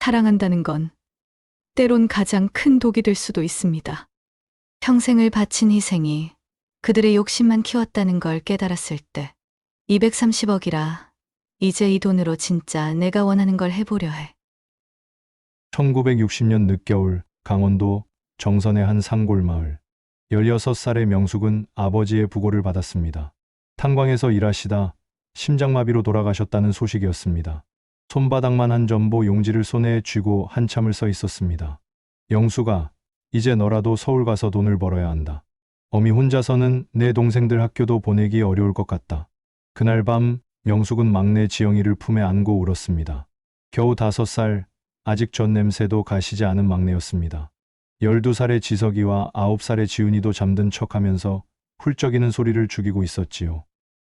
사랑한다는 건 때론 가장 큰 독이 될 수도 있습니다. 평생을 바친 희생이 그들의 욕심만 키웠다는 걸 깨달았을 때 230억이라 이제 이 돈으로 진짜 내가 원하는 걸 해보려 해. 1960년 늦겨울 강원도 정선의 한 산골 마을. 16살의 명숙은 아버지의 부고를 받았습니다. 탄광에서 일하시다 심장마비로 돌아가셨다는 소식이었습니다. 손바닥만 한 전보 용지를 손에 쥐고 한참을 서 있었습니다. 영숙아, 이제 너라도 서울 가서 돈을 벌어야 한다. 어미 혼자서는 내 동생들 학교도 보내기 어려울 것 같다. 그날 밤 명숙은 막내 지영이를 품에 안고 울었습니다. 겨우 5살, 아직 전 냄새도 가시지 않은 막내였습니다. 12살의 지석이와 9살의 지훈이도 잠든 척하면서 훌쩍이는 소리를 죽이고 있었지요.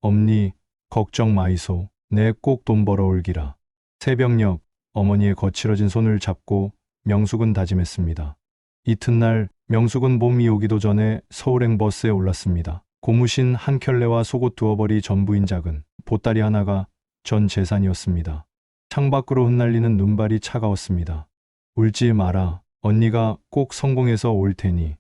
엄니, 걱정 마이소. 내 꼭 돈 벌어올기라. 새벽녘 어머니의 거칠어진 손을 잡고 명숙은 다짐했습니다. 이튿날 명숙은 봄이 오기도 전에 서울행 버스에 올랐습니다. 고무신 한 켤레와 속옷 2벌이 전부인 작은 보따리 하나가 전 재산이었습니다. 창밖으로 흩날리는 눈발이 차가웠습니다. 울지 마라. 언니가 꼭 성공해서 올 테니.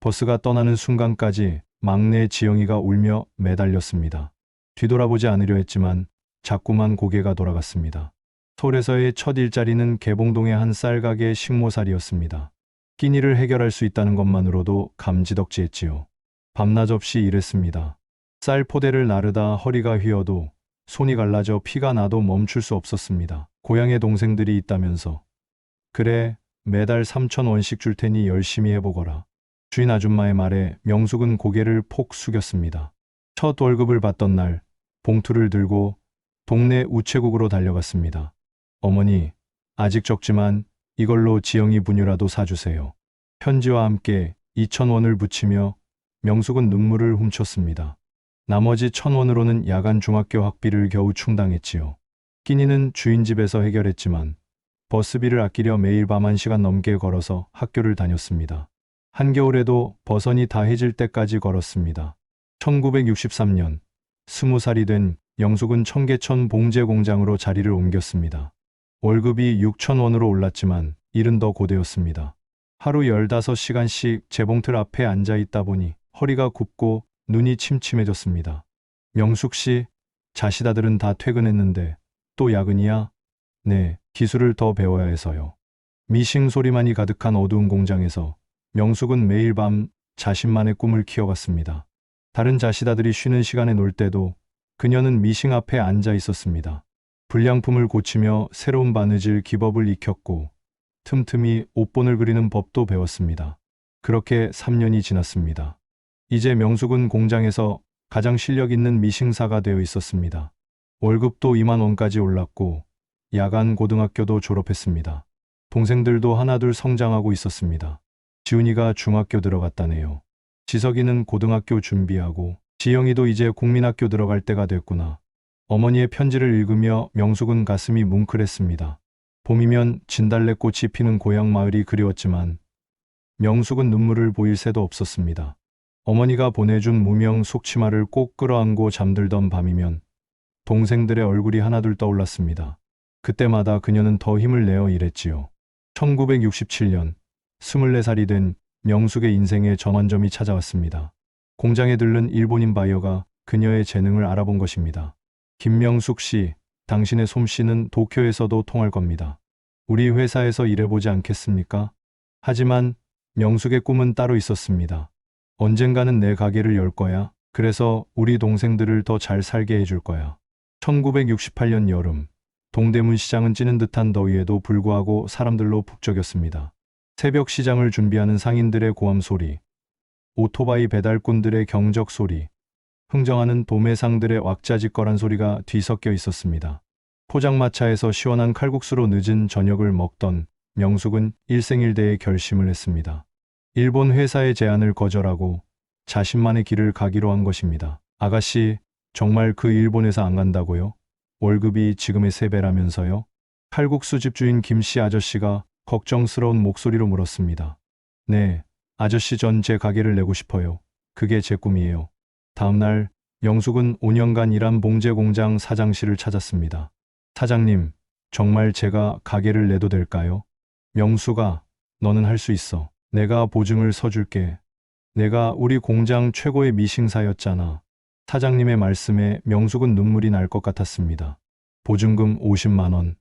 버스가 떠나는 순간까지 막내 지영이가 울며 매달렸습니다. 뒤돌아보지 않으려 했지만 자꾸만 고개가 돌아갔습니다. 서울에서의 첫 일자리는 개봉동의 한 쌀가게 식모살이었습니다. 끼니를 해결할 수 있다는 것만으로도 감지덕지했지요. 밤낮 없이 일했습니다. 쌀 포대를 나르다 허리가 휘어도 손이 갈라져 피가 나도 멈출 수 없었습니다. 고향에 동생들이 있다면서. 그래, 매달 3,000원씩 줄 테니 열심히 해보거라. 주인 아줌마의 말에 명숙은 고개를 폭 숙였습니다. 첫 월급을 받던 날 봉투를 들고 동네 우체국으로 달려갔습니다. 어머니, 아직 적지만 이걸로 지영이 분유라도 사주세요. 편지와 함께 2,000원을 붙이며 명숙은 눈물을 훔쳤습니다. 나머지 1,000원으로는 야간 중학교 학비를 겨우 충당했지요. 끼니는 주인 집에서 해결했지만 버스비를 아끼려 매일 밤 1시간 넘게 걸어서 학교를 다녔습니다. 한겨울에도 버선이 다 해질 때까지 걸었습니다. 1963년 20살이 된 영숙은 청계천 봉제 공장으로 자리를 옮겼습니다. 월급이 6,000원으로 올랐지만 일은 더 고되었습니다. 하루 15시간씩 재봉틀 앞에 앉아 있다 보니 허리가 굽고 눈이 침침해졌습니다. 명숙 씨, 자시다들은 다 퇴근했는데 또 야근이야? 네, 기술을 더 배워야 해서요. 미싱 소리만이 가득한 어두운 공장에서 명숙은 매일 밤 자신만의 꿈을 키워갔습니다. 다른 자시다들이 쉬는 시간에 놀 때도 그녀는 미싱 앞에 앉아 있었습니다. 불량품을 고치며 새로운 바느질 기법을 익혔고 틈틈이 옷본을 그리는 법도 배웠습니다. 그렇게 3년이 지났습니다. 이제 명숙은 공장에서 가장 실력 있는 미싱사가 되어 있었습니다. 월급도 2만 원까지 올랐고 야간 고등학교도 졸업했습니다. 동생들도 하나둘 성장하고 있었습니다. 지훈이가 중학교 들어갔다네요. 지석이는 고등학교 준비하고 지영이도 이제 국민학교 들어갈 때가 됐구나. 어머니의 편지를 읽으며 명숙은 가슴이 뭉클했습니다. 봄이면 진달래꽃이 피는 고향 마을이 그리웠지만 명숙은 눈물을 보일 새도 없었습니다. 어머니가 보내준 무명 속치마를 꼭 끌어안고 잠들던 밤이면 동생들의 얼굴이 하나둘 떠올랐습니다. 그때마다 그녀는 더 힘을 내어 일했지요. 1967년 24살이 된 명숙의 인생에 전환점이 찾아왔습니다. 공장에 들른 일본인 바이어가 그녀의 재능을 알아본 것입니다. 김명숙 씨, 당신의 솜씨는 도쿄에서도 통할 겁니다. 우리 회사에서 일해보지 않겠습니까? 하지만 명숙의 꿈은 따로 있었습니다. 언젠가는 내 가게를 열 거야. 그래서 우리 동생들을 더 잘 살게 해줄 거야. 1968년 여름, 동대문 시장은 찌는 듯한 더위에도 불구하고 사람들로 북적였습니다. 새벽 시장을 준비하는 상인들의 고함 소리, 오토바이 배달꾼들의 경적 소리, 흥정하는 도매상들의 왁자지껄한 소리가 뒤섞여 있었습니다. 포장마차에서 시원한 칼국수로 늦은 저녁을 먹던 명숙은 일생일대의 결심을 했습니다. 일본 회사의 제안을 거절하고 자신만의 길을 가기로 한 것입니다. 아가씨, 정말 그 일본 회사 안 간다고요? 월급이 지금의 3배라면서요? 칼국수 집주인 김씨 아저씨가 걱정스러운 목소리로 물었습니다. 네, 아저씨 전 제 가게를 내고 싶어요. 그게 제 꿈이에요. 다음 날 명숙은 5년간 일한 봉제 공장 사장실을 찾았습니다. 사장님, 정말 제가 가게를 내도 될까요? 명수가, 너는 할 수 있어. 내가 보증을 서줄게. 내가 우리 공장 최고의 미싱사였잖아. 사장님의 말씀에 명숙은 눈물이 날 것 같았습니다. 보증금 50만 원.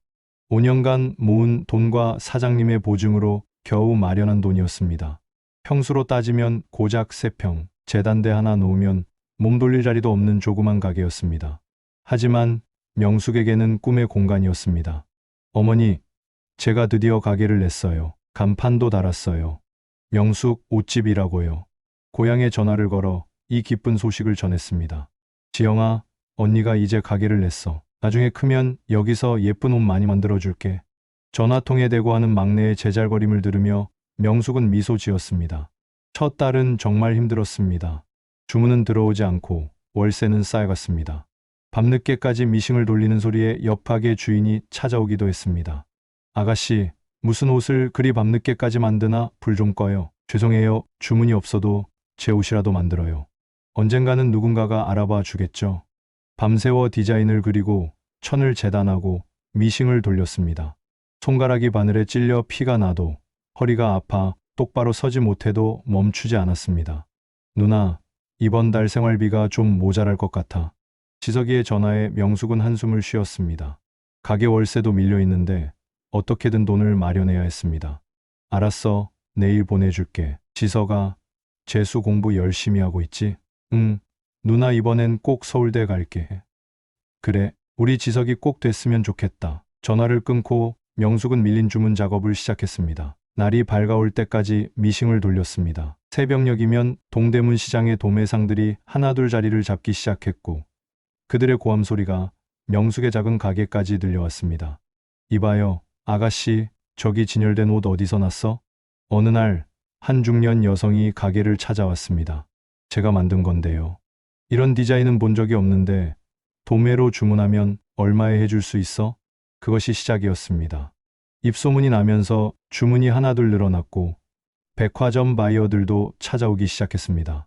5년간 모은 돈과 사장님의 보증으로 겨우 마련한 돈이었습니다. 평수로 따지면 고작 3평, 재단대 하나 놓으면 몸 돌릴 자리도 없는 조그만 가게였습니다. 하지만 명숙에게는 꿈의 공간이었습니다. 어머니, 제가 드디어 가게를 냈어요. 간판도 달았어요. 명숙 옷집이라고요. 고향에 전화를 걸어 이 기쁜 소식을 전했습니다. 지영아, 언니가 이제 가게를 냈어. 나중에 크면 여기서 예쁜 옷 많이 만들어줄게. 전화통에 대고 하는 막내의 제잘거림을 들으며 명숙은 미소 지었습니다. 첫 달은 정말 힘들었습니다. 주문은 들어오지 않고 월세는 쌓여갔습니다. 밤늦게까지 미싱을 돌리는 소리에 옆 가게 주인이 찾아오기도 했습니다. 아가씨, 무슨 옷을 그리 밤늦게까지 만드나? 불 좀 꺼요. 죄송해요. 주문이 없어도 제 옷이라도 만들어요. 언젠가는 누군가가 알아봐 주겠죠. 밤새워 디자인을 그리고 천을 재단하고 미싱을 돌렸습니다. 손가락이 바늘에 찔려 피가 나도 허리가 아파 똑바로 서지 못해도 멈추지 않았습니다. 누나, 이번 달 생활비가 좀 모자랄 것 같아. 지석이의 전화에 명숙은 한숨을 쉬었습니다. 가게 월세도 밀려 있는데 어떻게든 돈을 마련해야 했습니다. 알았어, 내일 보내줄게. 지석아, 재수 공부 열심히 하고 있지? 응, 누나 이번엔 꼭 서울대 갈게. 그래, 우리 지석이 꼭 됐으면 좋겠다. 전화를 끊고 명숙은 밀린 주문 작업을 시작했습니다. 날이 밝아올 때까지 미싱을 돌렸습니다. 새벽녘이면 동대문 시장의 도매상들이 하나둘 자리를 잡기 시작했고 그들의 고함 소리가 명숙의 작은 가게까지 들려왔습니다. 이봐요, 아가씨, 저기 진열된 옷 어디서 났어? 어느 날 한 중년 여성이 가게를 찾아왔습니다. 제가 만든 건데요. 이런 디자인은 본 적이 없는데 도매로 주문하면 얼마에 해줄 수 있어? 그것이 시작이었습니다. 입소문이 나면서 주문이 하나둘 늘어났고 백화점 바이어들도 찾아오기 시작했습니다.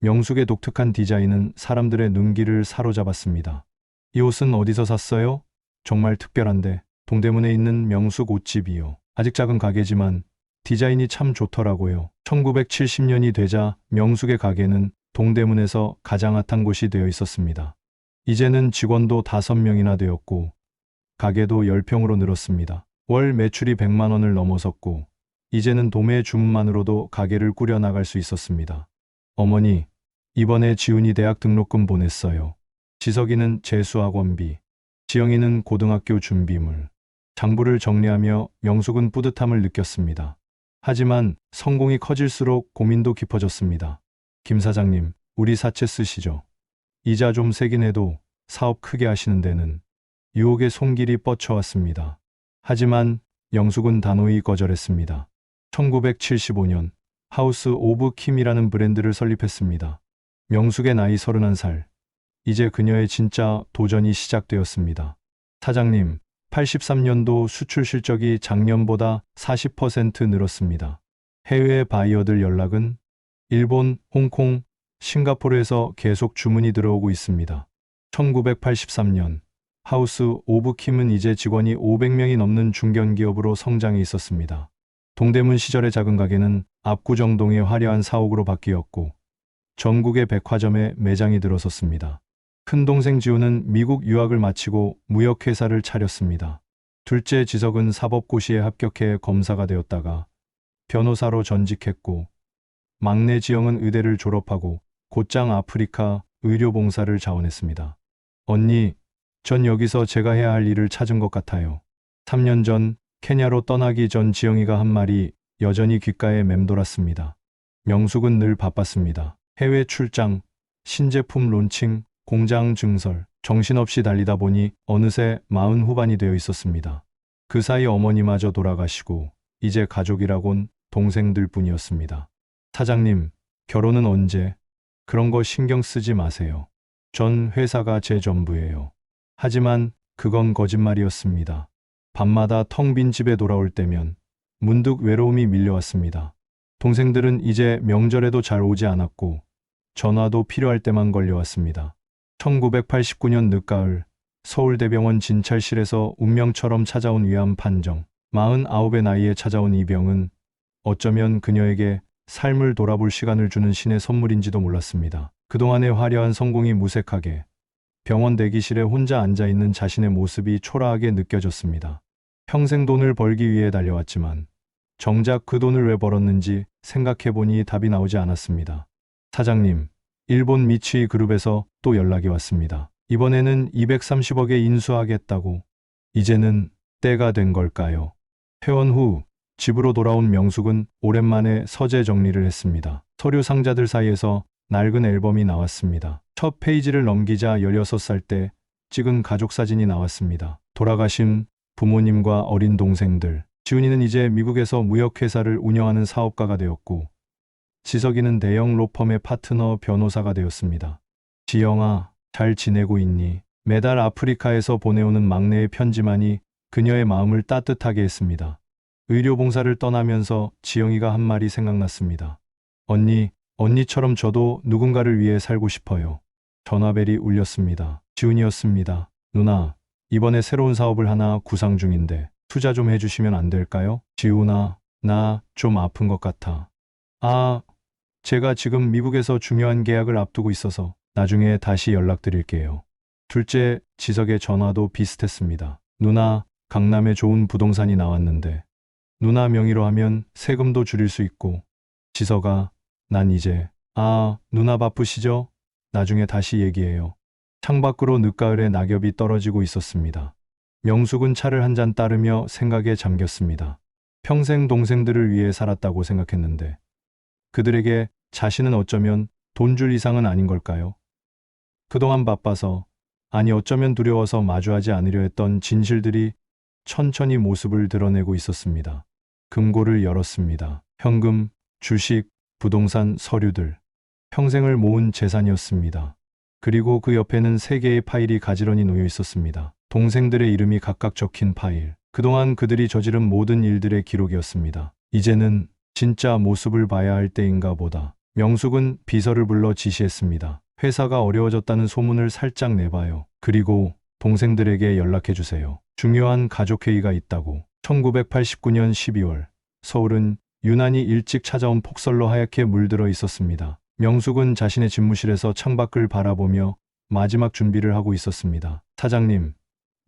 명숙의 독특한 디자인은 사람들의 눈길을 사로잡았습니다. 이 옷은 어디서 샀어요? 정말 특별한데. 동대문에 있는 명숙 옷집이요. 아직 작은 가게지만 디자인이 참 좋더라고요. 1970년이 되자 명숙의 가게는 동대문에서 가장 핫한 곳이 되어 있었습니다. 이제는 직원도 5명이나 되었고 가게도 10평으로 늘었습니다. 월 매출이 100만 원을 넘어섰고 이제는 도매 주문만으로도 가게를 꾸려나갈 수 있었습니다. 어머니, 이번에 지훈이 대학 등록금 보냈어요. 지석이는 재수학원비, 지영이는 고등학교 준비물. 장부를 정리하며 명숙은 뿌듯함을 느꼈습니다. 하지만 성공이 커질수록 고민도 깊어졌습니다. 김 사장님, 우리 사채 쓰시죠. 이자 좀 세긴 해도 사업 크게 하시는 데는. 유혹의 손길이 뻗쳐왔습니다. 하지만 명숙은 단호히 거절했습니다. 1975년 하우스 오브 킴이라는 브랜드를 설립했습니다. 명숙의 나이 31살. 이제 그녀의 진짜 도전이 시작되었습니다. 사장님, 83년도 수출 실적이 작년보다 40% 늘었습니다. 해외 바이어들 연락은 일본, 홍콩, 싱가포르에서 계속 주문이 들어오고 있습니다. 1983년 하우스 오브 킴은 이제 직원이 500명이 넘는 중견기업으로 성장해 있었습니다. 동대문 시절의 작은 가게는 압구정동의 화려한 사옥으로 바뀌었고 전국의 백화점에 매장이 들어섰습니다. 큰동생 지우는 미국 유학을 마치고 무역회사를 차렸습니다. 둘째 지석은 사법고시에 합격해 검사가 되었다가 변호사로 전직했고 막내 지영은 의대를 졸업하고 곧장 아프리카 의료봉사를 자원했습니다. 언니, 전 여기서 제가 해야 할 일을 찾은 것 같아요. 3년 전 케냐로 떠나기 전 지영이가 한 말이 여전히 귓가에 맴돌았습니다. 명숙은 늘 바빴습니다. 해외 출장, 신제품 론칭, 공장 증설, 정신없이 달리다 보니 어느새 40 후반이 되어 있었습니다. 그 사이 어머니마저 돌아가시고 이제 가족이라곤 동생들 뿐이었습니다. 사장님, 결혼은 언제? 그런 거 신경 쓰지 마세요. 전 회사가 제 전부예요. 하지만 그건 거짓말이었습니다. 밤마다 텅 빈 집에 돌아올 때면 문득 외로움이 밀려왔습니다. 동생들은 이제 명절에도 잘 오지 않았고 전화도 필요할 때만 걸려왔습니다. 1989년 늦가을 서울대병원 진찰실에서 운명처럼 찾아온 위암 판정. 49의 나이에 찾아온 이 병은 어쩌면 그녀에게 삶을 돌아볼 시간을 주는 신의 선물인지도 몰랐습니다. 그동안의 화려한 성공이 무색하게 병원 대기실에 혼자 앉아있는 자신의 모습이 초라하게 느껴졌습니다. 평생 돈을 벌기 위해 달려왔지만 정작 그 돈을 왜 벌었는지 생각해보니 답이 나오지 않았습니다. 사장님, 일본 미츠이 그룹에서 또 연락이 왔습니다. 이번에는 230억에 인수하겠다고. 이제는 때가 된 걸까요? 퇴원 후 집으로 돌아온 명숙은 오랜만에 서재 정리를 했습니다. 서류 상자들 사이에서 낡은 앨범이 나왔습니다. 첫 페이지를 넘기자 16살 때 찍은 가족 사진이 나왔습니다. 돌아가신 부모님과 어린 동생들. 지훈이는 이제 미국에서 무역회사를 운영하는 사업가가 되었고, 지석이는 대형 로펌의 파트너 변호사가 되었습니다. 지영아, 잘 지내고 있니? 매달 아프리카에서 보내오는 막내의 편지만이 그녀의 마음을 따뜻하게 했습니다. 의료봉사를 떠나면서 지영이가 한 말이 생각났습니다. 언니처럼 저도 누군가를 위해 살고 싶어요. 전화벨이 울렸습니다. 지훈이었습니다. 누나, 이번에 새로운 사업을 하나 구상 중인데 투자 좀 해주시면 안 될까요? 지훈아, 나 좀 아픈 것 같아. 제가 지금 미국에서 중요한 계약을 앞두고 있어서 나중에 다시 연락드릴게요. 둘째, 지석의 전화도 비슷했습니다. 누나, 강남에 좋은 부동산이 나왔는데 누나 명의로 하면 세금도 줄일 수 있고. 지석아, 난 이제. 누나 바쁘시죠? 나중에 다시 얘기해요. 창밖으로 늦가을에 낙엽이 떨어지고 있었습니다. 명숙은 차를 한 잔 따르며 생각에 잠겼습니다. 평생 동생들을 위해 살았다고 생각했는데 그들에게 자신은 어쩌면 돈 줄 이상은 아닌 걸까요? 그동안 바빠서, 아니 어쩌면 두려워서 마주하지 않으려 했던 진실들이 천천히 모습을 드러내고 있었습니다. 금고를 열었습니다. 현금, 주식, 부동산, 서류들. 평생을 모은 재산이었습니다. 그리고 그 옆에는 3개의 파일이 가지런히 놓여 있었습니다. 동생들의 이름이 각각 적힌 파일. 그동안 그들이 저지른 모든 일들의 기록이었습니다. 이제는 진짜 모습을 봐야 할 때인가 보다. 명숙은 비서를 불러 지시했습니다. 회사가 어려워졌다는 소문을 살짝 내봐요. 그리고 동생들에게 연락해주세요. 중요한 가족회의가 있다고. 1989년 12월, 서울은 유난히 일찍 찾아온 폭설로 하얗게 물들어 있었습니다. 명숙은 자신의 집무실에서 창밖을 바라보며 마지막 준비를 하고 있었습니다. 사장님,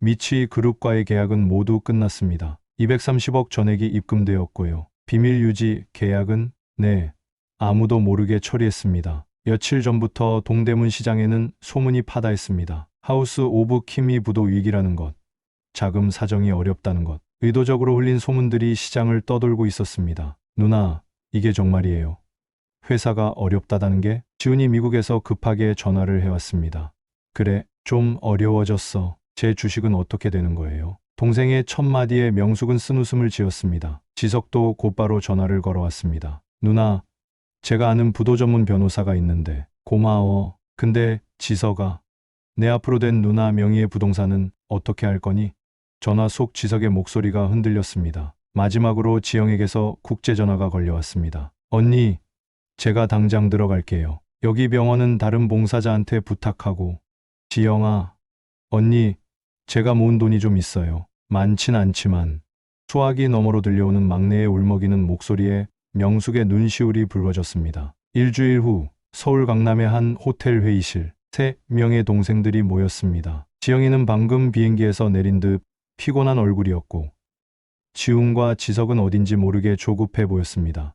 미츠이 그룹과의 계약은 모두 끝났습니다. 230억 전액이 입금되었고요. 비밀 유지 계약은? 네, 아무도 모르게 처리했습니다. 며칠 전부터 동대문 시장에는 소문이 파다했습니다. 하우스 오브 키미 부도 위기라는 것, 자금 사정이 어렵다는 것, 의도적으로 흘린 소문들이 시장을 떠돌고 있었습니다. 누나, 이게 정말이에요. 회사가 어렵다다는 게? 지훈이 미국에서 급하게 전화를 해왔습니다. 그래, 좀 어려워졌어. 제 주식은 어떻게 되는 거예요? 동생의 첫 마디에 명숙은 쓴웃음을 지었습니다. 지석도 곧바로 전화를 걸어왔습니다. 누나, 제가 아는 부도 전문 변호사가 있는데. 고마워. 근데 지석아, 내 앞으로 된 누나 명의의 부동산은 어떻게 할 거니? 전화 속 지석의 목소리가 흔들렸습니다. 마지막으로 지영에게서 국제전화가 걸려왔습니다. 언니, 제가 당장 들어갈게요. 여기 병원은 다른 봉사자한테 부탁하고. 지영아, 언니, 제가 모은 돈이 좀 있어요. 많진 않지만. 수화기 너머로 들려오는 막내의 울먹이는 목소리에 명숙의 눈시울이 붉어졌습니다. 일주일 후 서울 강남의 한 호텔 회의실. 3명의 동생들이 모였습니다. 지영이는 방금 비행기에서 내린 듯 피곤한 얼굴이었고, 지훈과 지석은 어딘지 모르게 조급해 보였습니다.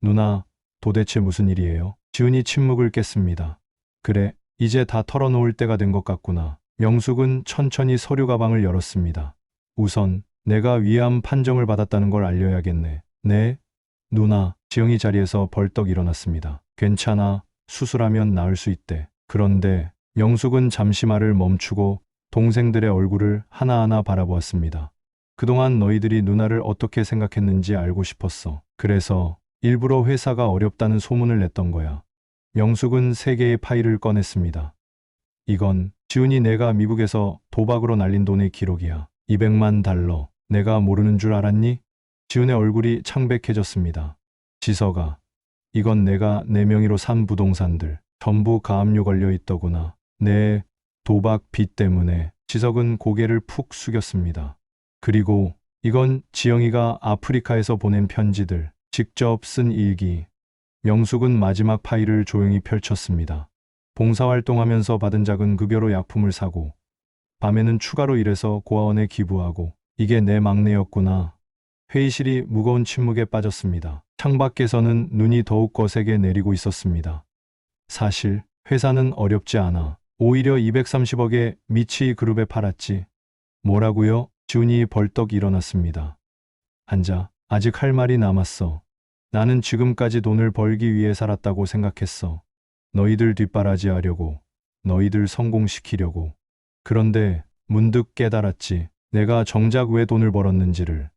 누나, 도대체 무슨 일이에요? 지훈이 침묵을 깼습니다. 그래, 이제 다 털어놓을 때가 된 것 같구나. 명숙은 천천히 서류 가방을 열었습니다. 우선 내가 위암 판정을 받았다는 걸 알려야겠네. 네? 누나, 지영이 자리에서 벌떡 일어났습니다. 괜찮아, 수술하면 나을 수 있대. 그런데 명숙은 잠시 말을 멈추고 동생들의 얼굴을 하나하나 바라보았습니다. 그동안 너희들이 누나를 어떻게 생각했는지 알고 싶었어. 그래서 일부러 회사가 어렵다는 소문을 냈던 거야. 명숙은 3개의 파일을 꺼냈습니다. 이건 지훈이 내가 미국에서 도박으로 날린 돈의 기록이야. 200만 달러. 내가 모르는 줄 알았니? 지훈의 얼굴이 창백해졌습니다. 지석아, 이건 내가 내 명의로 산 부동산들. 전부 가압류 걸려 있더구나. 내 도박 빚 때문에. 지석은 고개를 푹 숙였습니다. 그리고 이건 지영이가 아프리카에서 보낸 편지들, 직접 쓴 일기. 명숙은 마지막 파일을 조용히 펼쳤습니다. 봉사활동하면서 받은 작은 급여로 약품을 사고, 밤에는 추가로 일해서 고아원에 기부하고, 이게 내 막내였구나. 회의실이 무거운 침묵에 빠졌습니다. 창밖에서는 눈이 더욱 거세게 내리고 있었습니다. 사실 회사는 어렵지 않아. 오히려 230억에 미치 그룹에 팔았지. 뭐라고요? 지훈이 벌떡 일어났습니다. 앉아. 아직 할 말이 남았어. 나는 지금까지 돈을 벌기 위해 살았다고 생각했어. 너희들 뒷바라지 하려고. 너희들 성공시키려고. 그런데 문득 깨달았지. 내가 정작 왜 돈을 벌었는지를.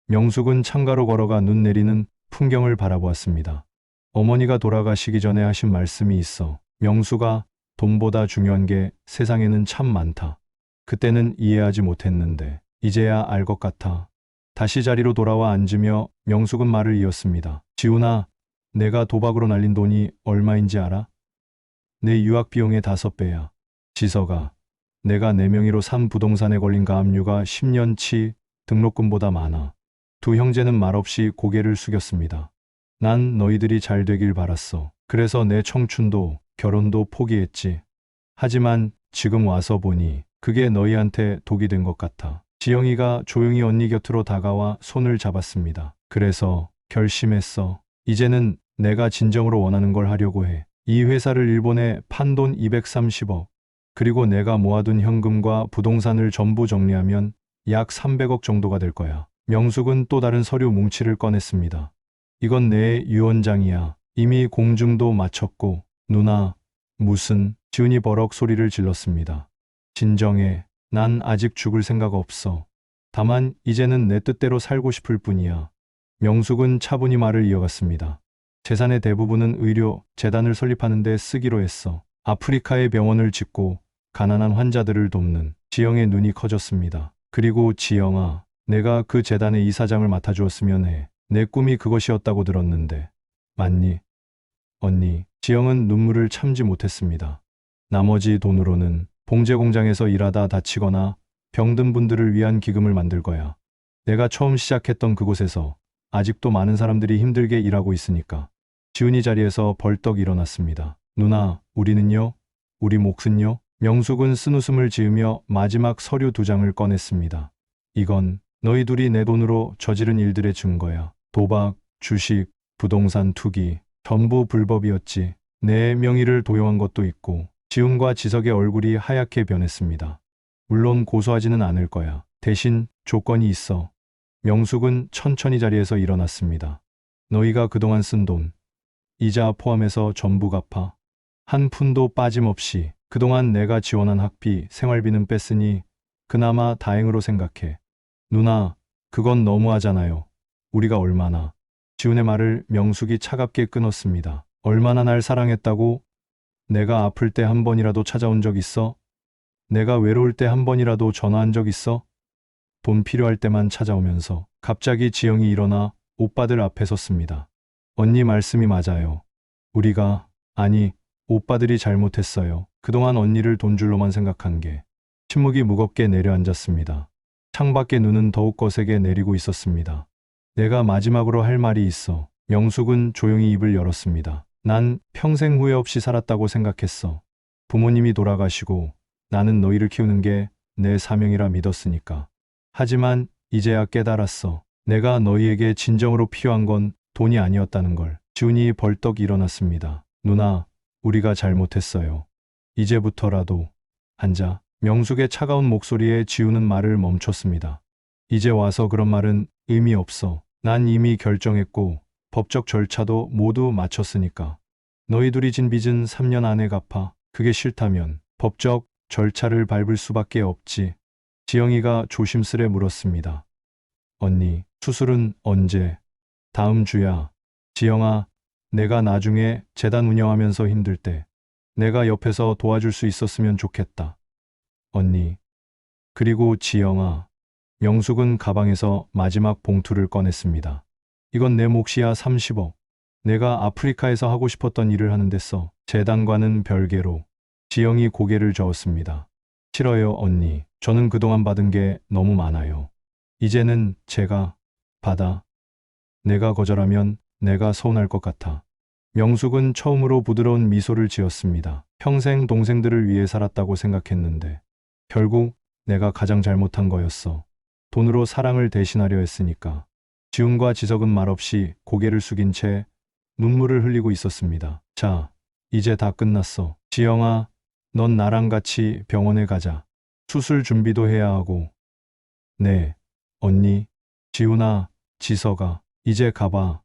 명숙은 창가로 걸어가 눈 내리는 풍경을 바라보았습니다. 어머니가 돌아가시기 전에 하신 말씀이 있어. 명수가 돈보다 중요한 게 세상에는 참 많다. 그때는 이해하지 못했는데 이제야 알 것 같아. 다시 자리로 돌아와 앉으며 명숙은 말을 이었습니다. 지훈아, 내가 도박으로 날린 돈이 얼마인지 알아? 내 유학 비용의 5배야. 지서가, 내가 내 명의로 산 부동산에 걸린 가압류가 10년치 등록금보다 많아. 두 형제는 말없이 고개를 숙였습니다. 난 너희들이 잘 되길 바랐어. 그래서 내 청춘도 결혼도 포기했지. 하지만 지금 와서 보니 그게 너희한테 독이 된 것 같아. 지영이가 조용히 언니 곁으로 다가와 손을 잡았습니다. 그래서 결심했어. 이제는 내가 진정으로 원하는 걸 하려고 해. 이 회사를 일본에 판 돈 230억. 그리고 내가 모아둔 현금과 부동산을 전부 정리하면 약 300억 정도가 될 거야. 명숙은 또 다른 서류 뭉치를 꺼냈습니다. 이건 내 유언장이야. 이미 공증도 마쳤고. 누나, 무슨. 지훈이 버럭 소리를 질렀습니다. 진정해. 난 아직 죽을 생각 없어. 다만 이제는 내 뜻대로 살고 싶을 뿐이야. 명숙은 차분히 말을 이어갔습니다. 재산의 대부분은 의료 재단을 설립하는 데 쓰기로 했어. 아프리카에 병원을 짓고 가난한 환자들을 돕는. 지영의 눈이 커졌습니다. 그리고 지영아, 내가 그 재단의 이사장을 맡아주었으면 해. 내 꿈이 그것이었다고 들었는데. 맞니? 언니. 지영은 눈물을 참지 못했습니다. 나머지 돈으로는 봉제 공장에서 일하다 다치거나 병든 분들을 위한 기금을 만들 거야. 내가 처음 시작했던 그곳에서 아직도 많은 사람들이 힘들게 일하고 있으니까. 지훈이 자리에서 벌떡 일어났습니다. 누나, 우리는요? 우리 몫은요? 명숙은 쓴웃음을 지으며 마지막 서류 2장을 꺼냈습니다. 이건 너희 둘이 내 돈으로 저지른 일들의 증거야. 도박, 주식, 부동산 투기, 전부 불법이었지. 내 명의를 도용한 것도 있고. 지훈과 지석의 얼굴이 하얗게 변했습니다. 물론 고소하지는 않을 거야. 대신 조건이 있어. 명숙은 천천히 자리에서 일어났습니다. 너희가 그동안 쓴 돈, 이자 포함해서 전부 갚아. 한 푼도 빠짐없이. 그동안 내가 지원한 학비, 생활비는 뺐으니 그나마 다행으로 생각해. 누나, 그건 너무하잖아요. 우리가 얼마나. 지훈의 말을 명숙이 차갑게 끊었습니다. 얼마나 날 사랑했다고? 내가 아플 때 한 번이라도 찾아온 적 있어? 내가 외로울 때 한 번이라도 전화한 적 있어? 돈 필요할 때만 찾아오면서. 갑자기 지영이 일어나 오빠들 앞에 섰습니다. 언니 말씀이 맞아요. 우리가, 아니, 오빠들이 잘못했어요. 그동안 언니를 돈줄로만 생각한 게. 침묵이 무겁게 내려앉았습니다. 창밖의 눈은 더욱 거세게 내리고 있었습니다. 내가 마지막으로 할 말이 있어. 명숙은 조용히 입을 열었습니다. 난 평생 후회 없이 살았다고 생각했어. 부모님이 돌아가시고 나는 너희를 키우는 게 내 사명이라 믿었으니까. 하지만 이제야 깨달았어. 내가 너희에게 진정으로 필요한 건 돈이 아니었다는 걸. 지훈이 벌떡 일어났습니다. 누나, 우리가 잘못했어요. 이제부터라도. 앉아. 명숙의 차가운 목소리에 지훈은 말을 멈췄습니다. 이제 와서 그런 말은 의미 없어. 난 이미 결정했고 법적 절차도 모두 마쳤으니까. 너희 둘이 진 빚은 3년 안에 갚아. 그게 싫다면 법적 절차를 밟을 수밖에 없지. 지영이가 조심스레 물었습니다. 언니, 수술은 언제? 다음 주야. 지영아, 내가 나중에 재단 운영하면서 힘들 때 내가 옆에서 도와줄 수 있었으면 좋겠다. 언니. 그리고 지영아. 명숙은 가방에서 마지막 봉투를 꺼냈습니다. 이건 내 몫이야. 30억. 내가 아프리카에서 하고 싶었던 일을 하는 데 써. 재단과는 별개로. 지영이 고개를 저었습니다. 싫어요, 언니. 저는 그동안 받은 게 너무 많아요. 이제는 제가 받아. 내가 거절하면 내가 서운할 것 같아. 명숙은 처음으로 부드러운 미소를 지었습니다. 평생 동생들을 위해 살았다고 생각했는데 결국 내가 가장 잘못한 거였어. 돈으로 사랑을 대신하려 했으니까. 지훈과 지석은 말없이 고개를 숙인 채 눈물을 흘리고 있었습니다. 자, 이제 다 끝났어. 지영아, 넌 나랑 같이 병원에 가자. 수술 준비도 해야 하고. 네, 언니. 지훈아, 지석아, 이제 가봐.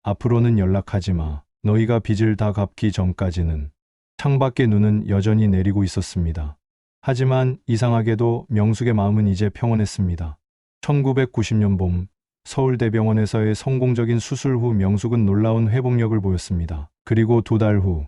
앞으로는 연락하지 마. 너희가 빚을 다 갚기 전까지는. 창밖에 눈은 여전히 내리고 있었습니다. 하지만 이상하게도 명숙의 마음은 이제 평온했습니다. 1990년 봄, 서울대병원에서의 성공적인 수술 후 명숙은 놀라운 회복력을 보였습니다. 그리고 2달 후,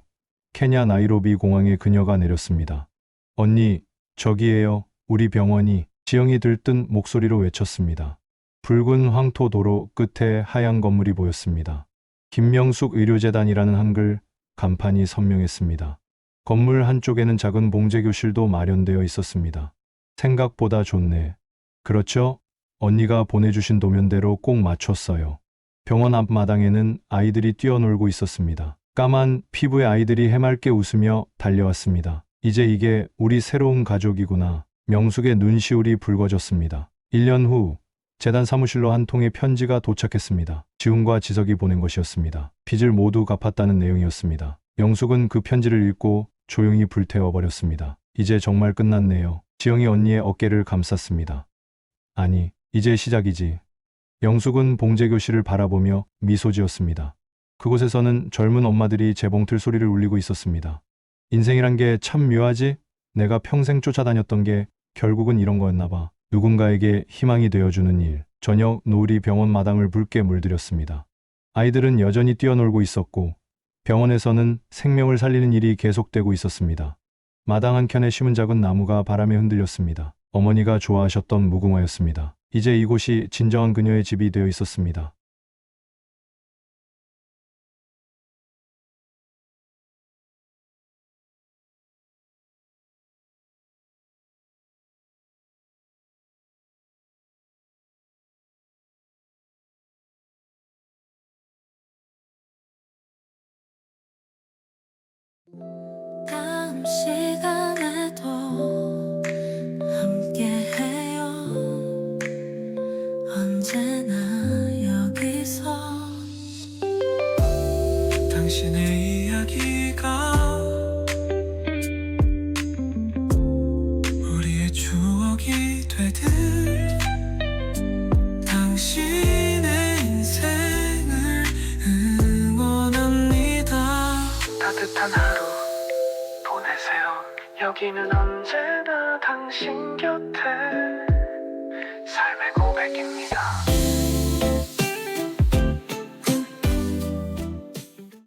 케냐 나이로비 공항에 그녀가 내렸습니다. 언니, 저기에요. 우리 병원이. 지영이 들뜬 목소리로 외쳤습니다. 붉은 황토 도로 끝에 하얀 건물이 보였습니다. 김명숙 의료재단이라는 한글 간판이 선명했습니다. 건물 한쪽에는 작은 봉제교실도 마련되어 있었습니다. 생각보다 좋네. 그렇죠? 언니가 보내주신 도면대로 꼭 맞췄어요. 병원 앞마당에는 아이들이 뛰어놀고 있었습니다. 까만 피부의 아이들이 해맑게 웃으며 달려왔습니다. 이제 이게 우리 새로운 가족이구나. 명숙의 눈시울이 붉어졌습니다. 1년 후 재단 사무실로 한 통의 편지가 도착했습니다. 지훈과 지석이 보낸 것이었습니다. 빚을 모두 갚았다는 내용이었습니다. 명숙은 그 편지를 읽고 조용히 불태워버렸습니다. 이제 정말 끝났네요. 지영이 언니의 어깨를 감쌌습니다. 아니, 이제 시작이지. 명숙은 봉제교실을 바라보며 미소 지었습니다. 그곳에서는 젊은 엄마들이 재봉틀 소리를 울리고 있었습니다. 인생이란 게 참 묘하지? 내가 평생 쫓아다녔던 게 결국은 이런 거였나 봐. 누군가에게 희망이 되어주는 일. 저녁 노을이 병원 마당을 붉게 물들였습니다. 아이들은 여전히 뛰어놀고 있었고 병원에서는 생명을 살리는 일이 계속되고 있었습니다. 마당 한켠에 심은 작은 나무가 바람에 흔들렸습니다. 어머니가 좋아하셨던 무궁화였습니다. 이제 이곳이 진정한 그녀의 집이 되어 있었습니다. 다음 시간에도 함께해요. 언제나 여기서 당신의 이야기가 우리의 추억이 되듯 당신의 인생을 응원합니다. 따뜻한 하루 보내세요. 여기는 언제나 당신 곁